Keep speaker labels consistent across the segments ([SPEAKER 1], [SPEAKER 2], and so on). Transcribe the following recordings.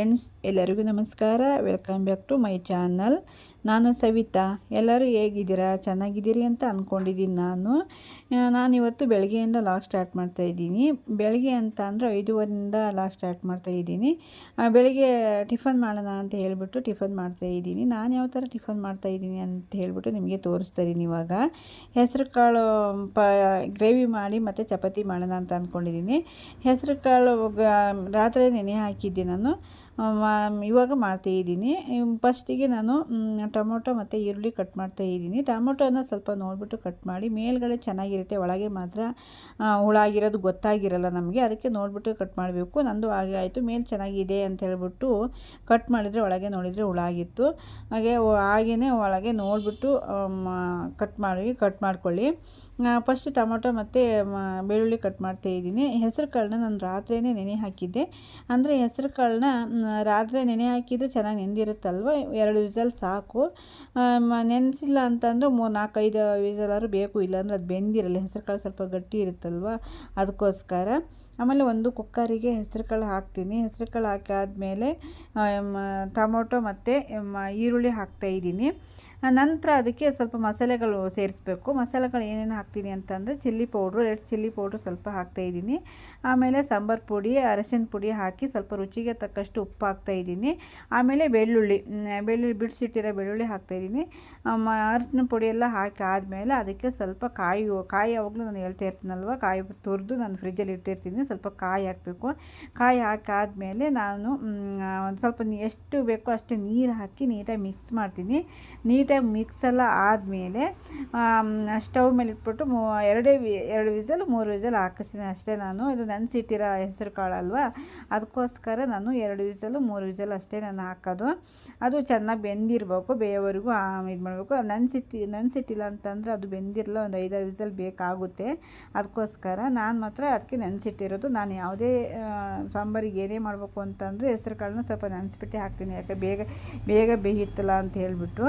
[SPEAKER 1] Friends, ಎಲ್ಲರಿಗೂ ನಮಸ್ಕಾರ. Welcome back to my channel. ನಾನು ಸವಿತಾ. ಎಲ್ಲರೂ ಹೇಗಿದ್ದೀರಾ? ಚೆನ್ನಾಗಿದ್ದೀರಿ ಅಂತ ಅಂದ್ಕೊಂಡಿದ್ದೀನಿ. ನಾನಿವತ್ತು ಬೆಳಗ್ಗೆಯಿಂದ ಲಾಗ್ ಸ್ಟಾರ್ಟ್ ಮಾಡ್ತಾಯಿದ್ದೀನಿ. ಬೆಳಗ್ಗೆ ಅಂತ ಅಂದರೆ 5:30 ಲಾಗ್ ಸ್ಟಾರ್ಟ್ ಮಾಡ್ತಾಯಿದ್ದೀನಿ. ಬೆಳಗ್ಗೆ ಟಿಫನ್ ಮಾಡೋಣ ಅಂತ ಹೇಳಿಬಿಟ್ಟು ಟಿಫನ್ ಮಾಡ್ತಾಯಿದ್ದೀನಿ. ನಾನು ಯಾವ ಥರ ಟಿಫನ್ ಮಾಡ್ತಾಯಿದ್ದೀನಿ ಅಂತ ಹೇಳಿಬಿಟ್ಟು ನಿಮಗೆ ತೋರಿಸ್ತಾ ಇದ್ದೀನಿ. ಇವಾಗ ಹೆಸರು ಕಾಳು ಗ್ರೇವಿ ಮಾಡಿ ಮತ್ತು ಚಪಾತಿ ಮಾಡೋಣ ಅಂತ ಅಂದ್ಕೊಂಡಿದ್ದೀನಿ. ಹೆಸರು ಕಾಳು ರಾತ್ರಿ ನೆನೆ ಹಾಕಿದ್ದೆ ನಾನು. ಇವಾಗ ಮಾಡ್ತಾಯಿದ್ದೀನಿ. ಫಸ್ಟಿಗೆ ನಾನು ಟೊಮೊಟೊ ಮತ್ತು ಈರುಳ್ಳಿ ಕಟ್ ಮಾಡ್ತಾಯಿದ್ದೀನಿ. ಟೊಮೊಟೊನ ಸ್ವಲ್ಪ ನೋಡಿಬಿಟ್ಟು ಕಟ್ ಮಾಡಿ, ಮೇಲ್ಗಡೆ ಚೆನ್ನಾಗಿರುತ್ತೆ, ಒಳಗೆ ಮಾತ್ರ ಹುಳ ಆಗಿರೋದು ಗೊತ್ತಾಗಿರಲ್ಲ ನಮಗೆ. ಅದಕ್ಕೆ ನೋಡಿಬಿಟ್ಟು ಕಟ್ ಮಾಡಬೇಕು. ನಂದು ಹಾಗೆ ಆಯಿತು. ಮೇಲೆ ಚೆನ್ನಾಗಿದೆ ಅಂತ ಹೇಳ್ಬಿಟ್ಟು ಕಟ್ ಮಾಡಿದರೆ ಒಳಗೆ ನೋಡಿದರೆ ಹುಳ ಆಗಿತ್ತು. ಹಾಗೆಯೇ ಒಳಗೆ ನೋಡಿಬಿಟ್ಟು ಕಟ್ ಮಾಡ್ಕೊಳ್ಳಿ. ಫಸ್ಟ್ ಟೊಮೊಟೊ ಮತ್ತು ಬೆಳ್ಳುಳ್ಳಿ ಕಟ್ ಮಾಡ್ತಾಯಿದ್ದೀನಿ. ಹೆಸರು ಕಾಳನ್ನ ನಾನು ರಾತ್ರಿಯೇ ನೆನೆ ಹಾಕಿದ್ದೆ. ಅಂದರೆ ಹೆಸರು ಕಾಳನ್ನ ರಾತ್ರಿ ನೆನೆ ಹಾಕಿದರೆ ಚೆನ್ನಾಗಿ ನೆಂದಿರುತ್ತಲ್ವ, 2 ವಿಸಲ್ ಸಾಕು. ನೆನೆಸಿಲ್ಲ ಅಂತಂದರೆ 3-4-5 ವಿಸಲಾದ್ರು ಬೇಕು, ಇಲ್ಲಾಂದ್ರೆ ಅದು ಬೆಂದಿರಲ್ಲ. ಹೆಸರು ಕಾಳು ಸ್ವಲ್ಪ ಗಟ್ಟಿ ಇರುತ್ತಲ್ವ, ಅದಕ್ಕೋಸ್ಕರ. ಆಮೇಲೆ ಒಂದು ಕುಕ್ಕರಿಗೆ ಹೆಸರು ಕಾಳು ಹಾಕ್ತೀನಿ. ಹೆಸರು ಕಾಳು ಹಾಕಾದ್ಮೇಲೆ ಟೊಮೊಟೊ ಮತ್ತು ಈರುಳ್ಳಿ ಹಾಕ್ತಾಯಿದ್ದೀನಿ. ನಂತರ ಅದಕ್ಕೆ ಸ್ವಲ್ಪ ಮಸಾಲೆಗಳು ಸೇರಿಸ್ಬೇಕು. ಮಸಾಲೆಗಳು ಏನೇನು ಹಾಕ್ತೀನಿ ಅಂತಂದರೆ ರೆಡ್ ಚಿಲ್ಲಿ ಪೌಡ್ರು ಸ್ವಲ್ಪ ಹಾಕ್ತಾಯಿದ್ದೀನಿ. ಆಮೇಲೆ ಸಾಂಬಾರು ಪುಡಿ, ಅರಶಿನ ಪುಡಿ ಹಾಕಿ ಸ್ವಲ್ಪ ರುಚಿಗೆ ತಕ್ಕಷ್ಟು ಉಪ್ಪು ಹಾಕ್ತಾಯಿದ್ದೀನಿ. ಆಮೇಲೆ ಬೆಳ್ಳುಳ್ಳಿ ಬಿಡಿಸಿಟ್ಟಿರೋ ಬೆಳ್ಳುಳ್ಳಿ ಹಾಕ್ತಾಯಿದ್ದೀನಿ. ಅರಶಿನ ಪುಡಿ ಎಲ್ಲ ಹಾಕಿ ಆದಮೇಲೆ ಅದಕ್ಕೆ ಸ್ವಲ್ಪ ಕಾಯಿ ಯಾವಾಗಲೂ ನಾನು ಹೇಳ್ತಾ ಇರ್ತೀನಲ್ವ, ಕಾಯಿ ತುರಿದು ನಾನು ಫ್ರಿಜ್ಜಲ್ಲಿ ಇಟ್ಟಿರ್ತೀನಿ. ಸ್ವಲ್ಪ ಕಾಯಿ ಹಾಕಬೇಕು. ಕಾಯಿ ಹಾಕಾದ್ಮೇಲೆ ನಾನು ಒಂದು ಸ್ವಲ್ಪ ಎಷ್ಟು ಬೇಕೋ ಅಷ್ಟು ನೀರು ಹಾಕಿ ನೀಟಾಗಿ ಮಿಕ್ಸ್ ಮಾಡ್ತೀನಿ. ನೀಟಾಗಿ ಮಿಕ್ಸ್ ಎಲ್ಲ ಆದಮೇಲೆ ಸ್ಟವ್ ಮೇಲೆ ಇಟ್ಬಿಟ್ಟು 2 ವಿಸಲ್ 3 ವಿಸಲ್ ಹಾಕಿಸ್ತೀನಿ ಅಷ್ಟೇ. ನಾನು ಇದು ನೆನೆಸಿಟ್ಟಿರೋ ಹೆಸರು ಕಾಳು ಅಲ್ವಾ, ಅದಕ್ಕೋಸ್ಕರ ನಾನು 2 ವಿಸಲು 3 ವಿಸಲ್ ಅಷ್ಟೇ ನಾನು ಹಾಕೋದು. ಅದು ಚೆನ್ನಾಗಿ ಬೆಂದಿರಬೇಕು, ಬೇಯೋವರೆಗೂ ಇದು ಮಾಡಬೇಕು. ನೆನೆಸಿಟ್ಟಿಲ್ಲ ಅಂತಂದರೆ ಅದು ಬೆಂದಿರಲ್ಲ, ಒಂದು 5-6 ವಿಸಲ್ ಬೇಕಾಗುತ್ತೆ. ಅದಕ್ಕೋಸ್ಕರ ನಾನು ಮಾತ್ರ ಅದಕ್ಕೆ ನೆನೆಸಿಟ್ಟಿರೋದು. ನಾನು ಯಾವುದೇ ಸಾಂಬಾರಿಗೆ ಏನೇ ಮಾಡಬೇಕು ಅಂತಂದರೆ ಹೆಸರು ಕಾಳನ್ನ ಸ್ವಲ್ಪ ನೆನೆಸ್ಬಿಟ್ಟೆ ಹಾಕ್ತೀನಿ, ಯಾಕೆ ಬೇಗ ಬೇಯುತ್ತಲ್ಲ ಅಂತ ಹೇಳಿಬಿಟ್ಟು.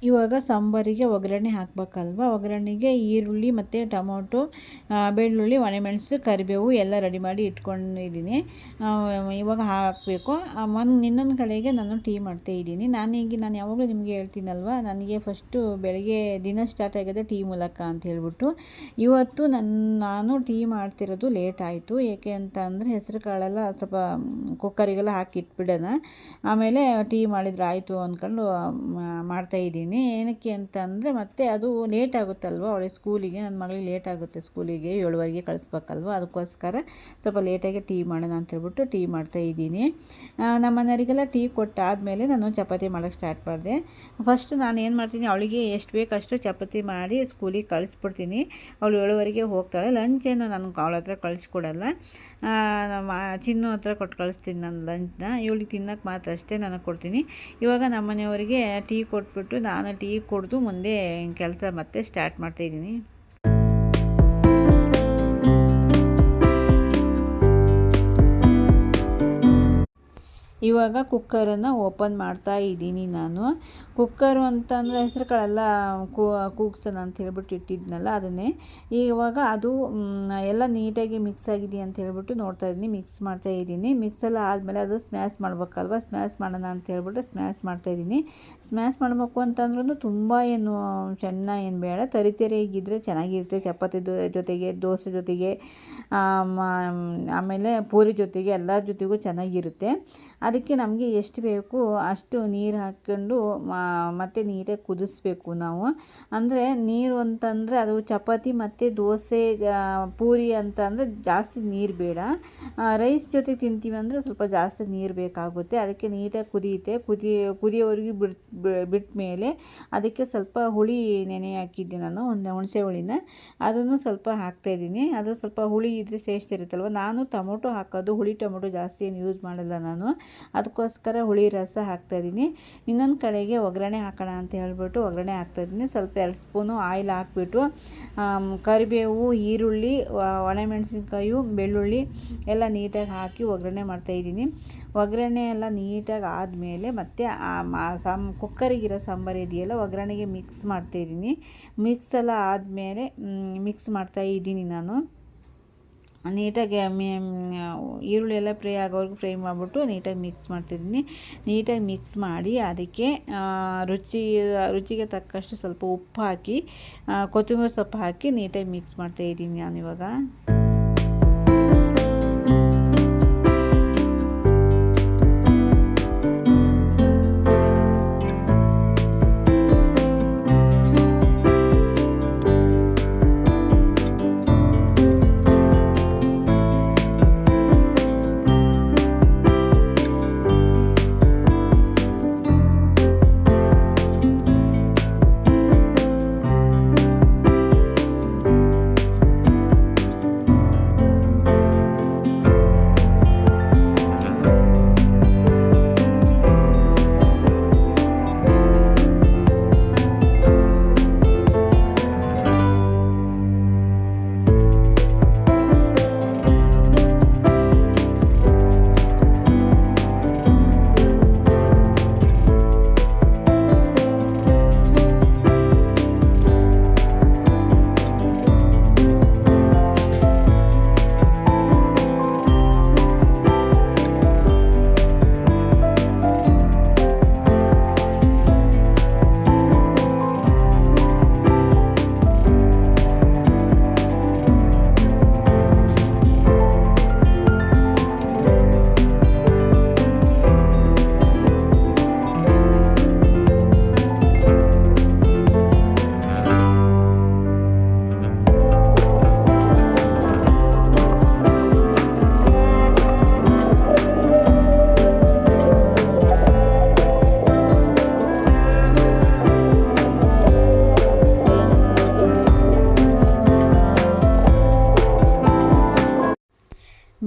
[SPEAKER 1] ಇವಾಗ ಸಾಂಬಾರಿಗೆ ಒಗ್ಗರಣೆ ಹಾಕಬೇಕಲ್ವ. ಒಗ್ಗರಣೆಗೆ ಈರುಳ್ಳಿ ಮತ್ತು ಟೊಮೊಟೊ, ಬೆಳ್ಳುಳ್ಳಿ, ಒಣಮೆಣಸು, ಕರಿಬೇವು ಎಲ್ಲ ರೆಡಿ ಮಾಡಿ ಇಟ್ಕೊಂಡಿದ್ದೀನಿ. ಇವಾಗ ಹಾಕಬೇಕು. ಇನ್ನೊಂದು ಕಡೆಗೆ ನಾನು ಟೀ ಮಾಡ್ತಾಯಿದ್ದೀನಿ. ನಾನು ಯಾವಾಗಲೂ ನಿಮಗೆ ಹೇಳ್ತೀನಲ್ವ, ನನಗೆ ಫಸ್ಟು ಬೆಳಗ್ಗೆ ದಿನ ಸ್ಟಾರ್ಟ್ ಆಗೋದೇ ಟೀ ಮೂಲಕ ಅಂತ ಹೇಳ್ಬಿಟ್ಟು. ಇವತ್ತು ನಾನು ಟೀ ಮಾಡ್ತಿರೋದು ಲೇಟ್ ಆಯಿತು. ಏಕೆ ಅಂತ ಅಂದರೆ ಹೆಸರು ಕಾಳೆಲ್ಲ ಸ್ವಲ್ಪ ಕುಕ್ಕರಿಗೆಲ್ಲ ಹಾಕಿ ಇಟ್ಬಿಡೋಣ, ಆಮೇಲೆ ಟೀ ಮಾಡಿದ್ರೆ ಆಯಿತು ಅಂದ್ಕೊಂಡು ಮಾಡ್ತಾಯಿದ್ದೀನಿ. ಏನಕ್ಕೆ ಅಂತ ಅಂದರೆ ಮತ್ತೆ ಅದು ಲೇಟ್ ಆಗುತ್ತಲ್ವ ಅವಳಿಗೆ ಸ್ಕೂಲಿಗೆ. ನನ್ನ ಮಗಳಿಗೆ ಲೇಟ್ ಆಗುತ್ತೆ ಸ್ಕೂಲಿಗೆ, 7:15 ಕಳಿಸ್ಬೇಕಲ್ವ. ಅದಕ್ಕೋಸ್ಕರ ಸ್ವಲ್ಪ ಲೇಟಾಗಿ ಟೀ ಮಾಡೋಣ ಅಂತ ಹೇಳ್ಬಿಟ್ಟು ಟೀ ಮಾಡ್ತಾಯಿದ್ದೀನಿ. ನಮ್ಮ ಮನೆಯವರಿಗೆಲ್ಲ ಟೀ ಕೊಟ್ಟಾದಮೇಲೆ ನಾನು ಚಪಾತಿ ಮಾಡೋಕ್ಕೆ ಸ್ಟಾರ್ಟ್ ಮಾಡಿದೆ. ಫಸ್ಟ್ ನಾನು ಏನು ಮಾಡ್ತೀನಿ, ಅವಳಿಗೆ ಎಷ್ಟು ಬೇಕಷ್ಟು ಚಪಾತಿ ಮಾಡಿ ಸ್ಕೂಲಿಗೆ ಕಳಿಸ್ಬಿಡ್ತೀನಿ. ಅವಳು 7:15 ಹೋಗ್ತಾಳೆ. ಲಂಚ್ ಏನು ನಾನು ಅವಳ ಹತ್ರ ಕಳಿಸ್ಕೊಡಲ್ಲ, ಚಿನ್ನು ಹತ್ರ ಕೊಟ್ಟು ಕಳಿಸ್ತೀನಿ ನಾನು ಲಂಚ್ನ. ಇವಳಿಗೆ ತಿನ್ನೋಕ್ಕೆ ಮಾತ್ರ ಅಷ್ಟೇ ನಾನು ಕೊಡ್ತೀನಿ. ಇವಾಗ ನಮ್ಮ ಮನೆಯವರಿಗೆ ಟೀ ಕೊಟ್ಬಿಟ್ಟು ನಾನು ಟೀ ಕುಡಿದು ಮುಂದೆ ಕೆಲಸ ಮತ್ತೆ ಸ್ಟಾರ್ಟ್ ಮಾಡ್ತಾಯಿದ್ದೀನಿ. ಇವಾಗ ಕುಕ್ಕರನ್ನು ಓಪನ್ ಮಾಡ್ತಾ ಇದ್ದೀನಿ ನಾನು. ಕುಕ್ಕರು ಅಂತಂದರೆ ಹೆಸರು ಕಾಳೆಲ್ಲ ಕೂಗ್ಸೋಣ ಅಂತ ಹೇಳ್ಬಿಟ್ಟು ಇಟ್ಟಿದ್ನಲ್ಲ, ಅದನ್ನೇ ಇವಾಗ ಅದು ಎಲ್ಲ ನೀಟಾಗಿ ಮಿಕ್ಸ್ ಆಗಿದೆ ಅಂತ ಹೇಳ್ಬಿಟ್ಟು ನೋಡ್ತಾ ಇದ್ದೀನಿ. ಮಿಕ್ಸ್ ಮಾಡ್ತಾ ಇದ್ದೀನಿ. ಮಿಕ್ಸೆಲ್ಲ ಆದಮೇಲೆ ಅದು ಸ್ಮ್ಯಾಶ್ ಮಾಡ್ಬೇಕಲ್ವ, ಸ್ಮ್ಯಾಶ್ ಮಾಡೋಣ ಅಂತ ಹೇಳ್ಬಿಟ್ಟು ಸ್ಮ್ಯಾಶ್ ಮಾಡ್ತಾಯಿದ್ದೀನಿ. ಸ್ಮ್ಯಾಶ್ ಮಾಡಬೇಕು ಅಂತಂದ್ರೂ ತುಂಬ ಏನು ಚೆನ್ನಾಗಿ ಏನು ಬೇಡ, ತರಿತರಿಯಾಗಿದ್ದರೆ ಚೆನ್ನಾಗಿರುತ್ತೆ. ಚಪಾತಿ ಜೊತೆಗೆ, ದೋಸೆ ಜೊತೆಗೆ, ಆಮೇಲೆ ಪೂರಿ ಜೊತೆಗೆ, ಎಲ್ಲರ ಜೊತೆಗೂ ಚೆನ್ನಾಗಿರುತ್ತೆ. ಅದಕ್ಕೆ ನಮಗೆ ಎಷ್ಟು ಬೇಕು ಅಷ್ಟು ನೀರು ಹಾಕ್ಕೊಂಡು ಮತ್ತು ನೀಟಾಗಿ ಕುದಿಸ್ಬೇಕು ನಾವು. ಅಂದರೆ ನೀರು ಅಂತಂದರೆ ಅದು ಚಪಾತಿ ಮತ್ತು ದೋಸೆ ಪೂರಿ ಅಂತ ಅಂದರೆ ಜಾಸ್ತಿ ನೀರು ಬೇಡ. ರೈಸ್ ಜೊತೆ ತಿಂತೀವಿ ಅಂದರೆ ಸ್ವಲ್ಪ ಜಾಸ್ತಿ ನೀರು ಬೇಕಾಗುತ್ತೆ. ಅದಕ್ಕೆ ನೀಟಾಗಿ ಕುದಿಯುತ್ತೆ. ಕುದಿಯೋವರೆಗೂ ಬಿಟ್ಟ ಮೇಲೆ ಅದಕ್ಕೆ ಸ್ವಲ್ಪ ಹುಳಿ ನೆನೆ ಹಾಕಿದ್ದೆ ನಾನು, ಒಂದು ಹುಣಸೆ ಹುಳಿನ, ಅದನ್ನು ಸ್ವಲ್ಪ ಹಾಕ್ತಾಯಿದ್ದೀನಿ. ಅದು ಸ್ವಲ್ಪ ಹುಳಿ ಇದ್ದರೆ ಟೇಸ್ಟ್ ಇರುತ್ತಲ್ವ. ನಾನು ಟೊಮೊಟೊ ಹಾಕೋದು, ಹುಳಿ ಟೊಮೊಟೊ ಜಾಸ್ತಿ ಏನು ಯೂಸ್ ಮಾಡಲ್ಲ ನಾನು, ಅದಕ್ಕೋಸ್ಕರ ಹುಳಿ ರಸ ಹಾಕ್ತಾಯಿದ್ದೀನಿ. ಇನ್ನೊಂದು ಕಡೆಗೆ ಒಗ್ಗರಣೆ ಹಾಕೋಣ ಅಂತ ಹೇಳ್ಬಿಟ್ಟು ಒಗ್ಗರಣೆ ಹಾಕ್ತಾಯಿದ್ದೀನಿ. ಸ್ವಲ್ಪ 2 ಸ್ಪೂನು ಆಯಿಲ್ ಹಾಕ್ಬಿಟ್ಟು ಕರಿಬೇವು, ಈರುಳ್ಳಿ, ಒಣಮೆಣಸಿನ್ಕಾಯಿ, ಬೆಳ್ಳುಳ್ಳಿ ಎಲ್ಲ ನೀಟಾಗಿ ಹಾಕಿ ಒಗ್ಗರಣೆ ಮಾಡ್ತಾಯಿದ್ದೀನಿ. ಒಗ್ಗರಣೆ ಎಲ್ಲ ನೀಟಾಗಿ ಆದಮೇಲೆ ಮತ್ತೆ ಕುಕ್ಕರಿಗಿರೋ ಸಾಂಬಾರು ಇದೆಯಲ್ಲ ಒಗ್ಗರಣೆಗೆ ಮಿಕ್ಸ್ ಮಾಡ್ತಾಯಿದ್ದೀನಿ. ಮಿಕ್ಸ್ ಎಲ್ಲ ಆದಮೇಲೆ ಮಿಕ್ಸ್ ಮಾಡ್ತಾಯಿದ್ದೀನಿ ನಾನು ನೀಟಾಗಿ. ಈರುಳ್ಳಿ ಎಲ್ಲ ಫ್ರೈ ಆಗೋವರೆಗೂ ಫ್ರೈ ಮಾಡಿಬಿಟ್ಟು ನೀಟಾಗಿ ಮಿಕ್ಸ್ ಮಾಡ್ತಿದ್ದೀನಿ. ನೀಟಾಗಿ ಮಿಕ್ಸ್ ಮಾಡಿ ಅದಕ್ಕೆ ರುಚಿಗೆ ತಕ್ಕಷ್ಟು ಸ್ವಲ್ಪ ಉಪ್ಪು ಹಾಕಿ ಕೊತ್ತಂಬರಿ ಸೊಪ್ಪು ಹಾಕಿ ನೀಟಾಗಿ ಮಿಕ್ಸ್ ಮಾಡ್ತಾಯಿದ್ದೀನಿ ನಾನಿವಾಗ.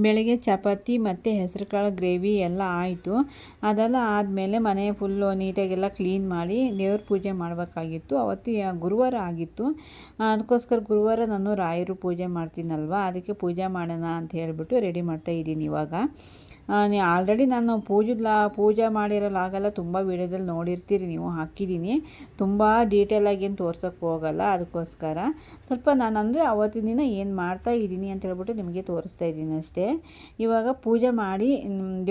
[SPEAKER 1] ಬೆಳಗ್ಗೆ ಚಪಾತಿ ಮತ್ತು ಹೆಸರುಕಾಳು ಗ್ರೇವಿ ಎಲ್ಲ ಆಯಿತು. ಅದೆಲ್ಲ ಆದಮೇಲೆ ಮನೆ ಫುಲ್ಲು ನೀಟಾಗೆಲ್ಲ ಕ್ಲೀನ್ ಮಾಡಿ ದೇವ್ರ ಪೂಜೆ ಮಾಡಬೇಕಾಗಿತ್ತು. ಅವತ್ತು ಗುರುವಾರ ಆಗಿತ್ತು. ಅದಕ್ಕೋಸ್ಕರ ಗುರುವಾರ ನಾನು ರಾಯರು ಪೂಜೆ ಮಾಡ್ತೀನಲ್ವ, ಅದಕ್ಕೆ ಪೂಜೆ ಮಾಡೋಣ ಅಂತ ಹೇಳಿಬಿಟ್ಟು ರೆಡಿ ಮಾಡ್ತಾಯಿದ್ದೀನಿ ಇವಾಗ. ಆಲ್ರೆಡಿ ನಾನು ಪೂಜೆ ಮಾಡಿರೋಲಾಗಲ್ಲ, ತುಂಬ ವೀಡಿಯೋದಲ್ಲಿ ನೋಡಿರ್ತೀರಿ ನೀವು, ಹಾಕಿದ್ದೀನಿ. ತುಂಬ ಡೀಟೇಲಾಗಿ ಏನು ತೋರ್ಸೋಕ್ಕೆ ಹೋಗಲ್ಲ. ಅದಕ್ಕೋಸ್ಕರ ಸ್ವಲ್ಪ ನಾನು ಅಂದರೆ ಅವತ್ತಿನ ದಿನ ಏನು ಮಾಡ್ತಾ ಇದ್ದೀನಿ ಅಂತ ಹೇಳ್ಬಿಟ್ಟು ನಿಮಗೆ ತೋರಿಸ್ತಾ ಇದ್ದೀನಿ ಅಷ್ಟೇ. ಇವಾಗ ಪೂಜೆ ಮಾಡಿ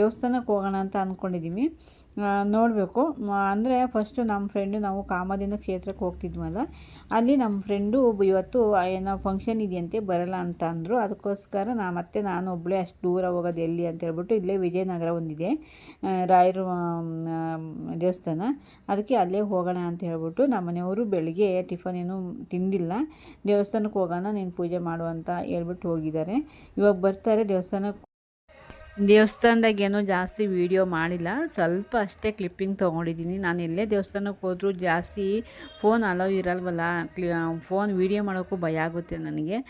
[SPEAKER 1] ದೇವಸ್ಥಾನಕ್ಕೆ ಹೋಗೋಣ ಅಂತ ಅಂದ್ಕೊಂಡಿದ್ದೀವಿ. ನೋಡಬೇಕು. ಅಂದರೆ ಫಸ್ಟು ನಮ್ಮ ಫ್ರೆಂಡು, ನಾವು ಕಾಮದಿಂದ ಕ್ಷೇತ್ರಕ್ಕೆ ಹೋಗ್ತಿದ್ವಲ್ಲ, ಅಲ್ಲಿ ನಮ್ಮ ಫ್ರೆಂಡು ಇವತ್ತು ಏನೋ ಫಂಕ್ಷನ್ ಇದೆಯಂತೆ, ಬರಲ್ಲ ಅಂತ ಅಂದರು. ಅದಕ್ಕೋಸ್ಕರ ನಾನು ಒಬ್ಬಳೇ ಅಷ್ಟು ದೂರ ಹೋಗೋದು ಎಲ್ಲಿ ಅಂತ ಹೇಳ್ಬಿಟ್ಟು ಇಲ್ಲೇ ವಿಜಯನಗರ ಒಂದಿದೆ ರಾಯರು ದೇವಸ್ಥಾನ, ಅದಕ್ಕೆ ಅಲ್ಲೇ ಹೋಗೋಣ ಅಂತ ಹೇಳ್ಬಿಟ್ಟು ನಮ್ಮ ಮನೆಯವರು ಬೆಳಗ್ಗೆ ಟಿಫನ್ ಏನೂ ತಿಂದಿಲ್ಲ. ದೇವಸ್ಥಾನಕ್ಕೆ ಹೋಗೋಣ, ನೀನು ಪೂಜೆ ಮಾಡು ಅಂತ ಹೇಳ್ಬಿಟ್ಟು ಹೋಗಿದ್ದಾರೆ. ಇವಾಗ ಬರ್ತಾರೆ. ದೇವಸ್ಥಾನದಾಗೇನೋ ಜಾಸ್ತಿ ವೀಡಿಯೋ ಮಾಡಿಲ್ಲ, ಸ್ವಲ್ಪ ಅಷ್ಟೇ ಕ್ಲಿಪ್ಪಿಂಗ್ ತೊಗೊಂಡಿದ್ದೀನಿ. ನಾನು ಎಲ್ಲೇ ದೇವಸ್ಥಾನಕ್ಕೆ ಹೋದರೂ ಜಾಸ್ತಿ ಫೋನ್ ಅಲೋ ಇರಲ್ವಲ್ಲ, ಫೋನ್ ವೀಡಿಯೋ ಮಾಡೋಕ್ಕೂ ಭಯ ಆಗುತ್ತೆ ನನಗೆ.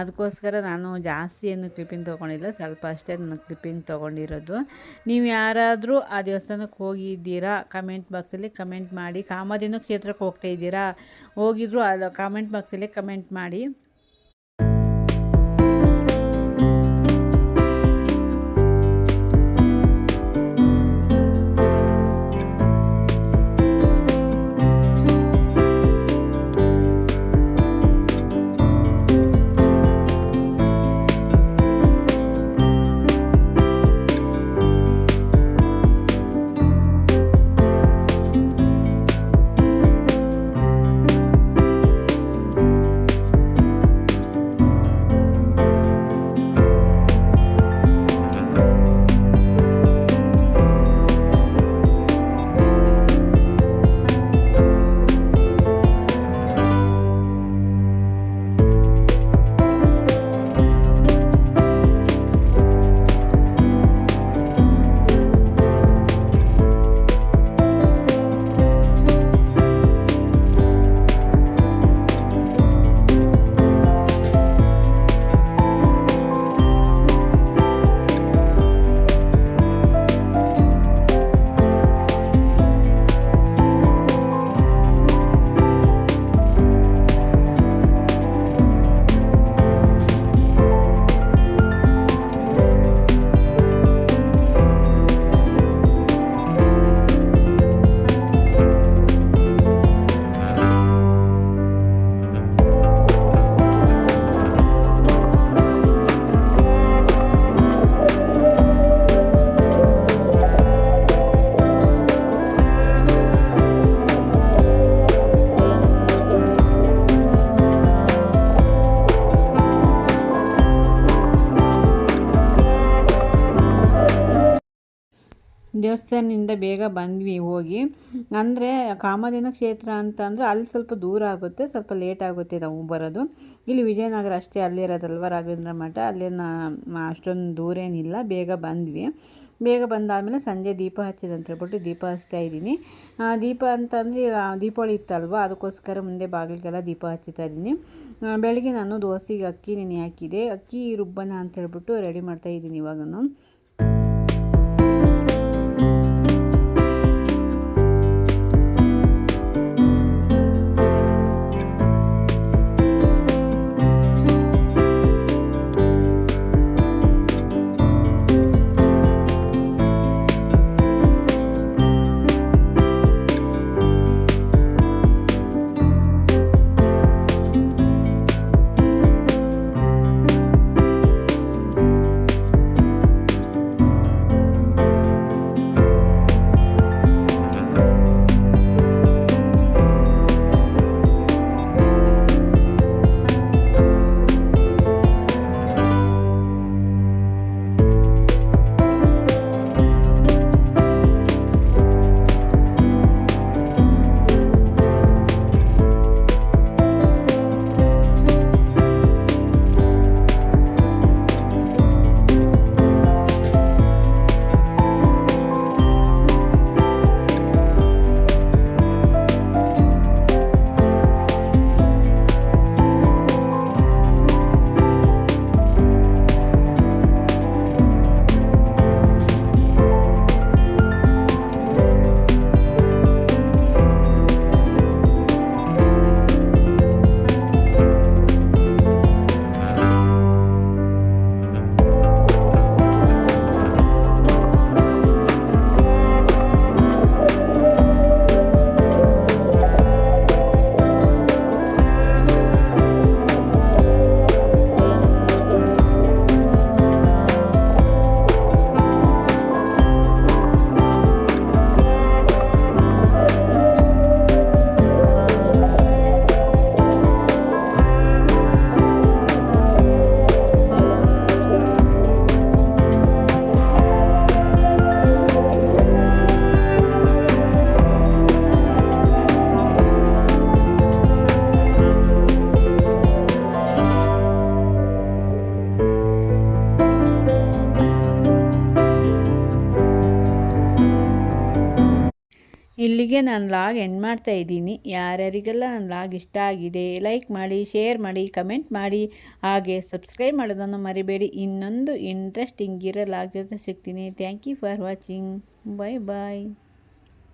[SPEAKER 1] ಅದಕ್ಕೋಸ್ಕರ ನಾನು ಜಾಸ್ತಿ ಏನು ಕ್ಲಿಪ್ಪಿಂಗ್ ತೊಗೊಂಡಿಲ್ಲ, ಸ್ವಲ್ಪ ಅಷ್ಟೇ ನಾನು ಕ್ಲಿಪ್ಪಿಂಗ್ ತೊಗೊಂಡಿರೋದು. ನೀವು ಯಾರಾದರೂ ಆ ದೇವಸ್ಥಾನಕ್ಕೆ ಹೋಗಿದ್ದೀರಾ ಕಮೆಂಟ್ ಬಾಕ್ಸಲ್ಲಿ ಕಮೆಂಟ್ ಮಾಡಿ. ಕಾಮಧೇನು ಕ್ಷೇತ್ರಕ್ಕೆ ಹೋಗ್ತಾಯಿದ್ದೀರಾ, ಹೋಗಿದ್ರು ಅದು ಕಾಮೆಂಟ್ ಬಾಕ್ಸಲ್ಲಿ ಕಮೆಂಟ್ ಮಾಡಿ. ದೇವಸ್ಥಾನದಿಂದ ಬೇಗ ಬಂದ್ವಿ ಹೋಗಿ. ಅಂದರೆ ಕಾಮಧೇನು ಕ್ಷೇತ್ರ ಅಂತಂದರೆ ಅಲ್ಲಿ ಸ್ವಲ್ಪ ದೂರ ಆಗುತ್ತೆ, ಸ್ವಲ್ಪ ಲೇಟ್ ಆಗುತ್ತೆ ನಾವು ಬರೋದು. ಇಲ್ಲಿ ವಿಜಯನಗರ ಅಷ್ಟೇ ಅಲ್ಲಿರೋದಲ್ವ ರಾಘವೇಂದ್ರ ಮಠ, ಅಲ್ಲೇನು ಅಷ್ಟೊಂದು ದೂರ ಏನಿಲ್ಲ. ಬೇಗ ಬಂದ್ವಿ. ಬೇಗ ಬಂದಾದಮೇಲೆ ಸಂಜೆ ದೀಪ ಹಚ್ಚಿದಂತ ಹೇಳ್ಬಿಟ್ಟು ದೀಪ ಹಚ್ತಾ ಇದ್ದೀನಿ. ದೀಪ ಅಂತಂದರೆ ದೀಪಾವಳಿ ಇತ್ತಲ್ವ, ಅದಕ್ಕೋಸ್ಕರ ಮುಂದೆ ಬಾಗಿಲಿಗೆಲ್ಲ ದೀಪ ಹಚ್ಚುತ್ತಾ ಇದ್ದೀನಿ. ಬೆಳಗ್ಗೆ ನಾನು ದೋಸೆಗೆ ಅಕ್ಕಿ ನೆನೆ ಹಾಕಿದೆ. ಅಕ್ಕಿ ರುಬ್ಬನ ಅಂತ ಹೇಳ್ಬಿಟ್ಟು ರೆಡಿ ಮಾಡ್ತಾ ಇದ್ದೀನಿ ಇವಾಗನು. ಇಲ್ಲಿಗೆ ನಾನು ಲಾಗ್ ಎಂಡ್ ಮಾಡ್ತಾ ಇದ್ದೀನಿ. ಯಾರ್ಯಾರಿಗೆಲ್ಲ ನನ್ನ ಲಾಗ್ ಇಷ್ಟ ಆಗಿದೆ ಲೈಕ್ ಮಾಡಿ, ಶೇರ್ ಮಾಡಿ, ಕಮೆಂಟ್ ಮಾಡಿ, ಹಾಗೆ ಸಬ್ಸ್ಕ್ರೈಬ್ ಮಾಡೋದನ್ನು ಮರಿಬೇಡಿ. ಇನ್ನೊಂದು ಇಂಟ್ರೆಸ್ಟಿಂಗ್ ಇರೋ ಲಾಗ್ ಜೊತೆ ಸಿಗ್ತೀನಿ. Thank you for watching. Bye bye.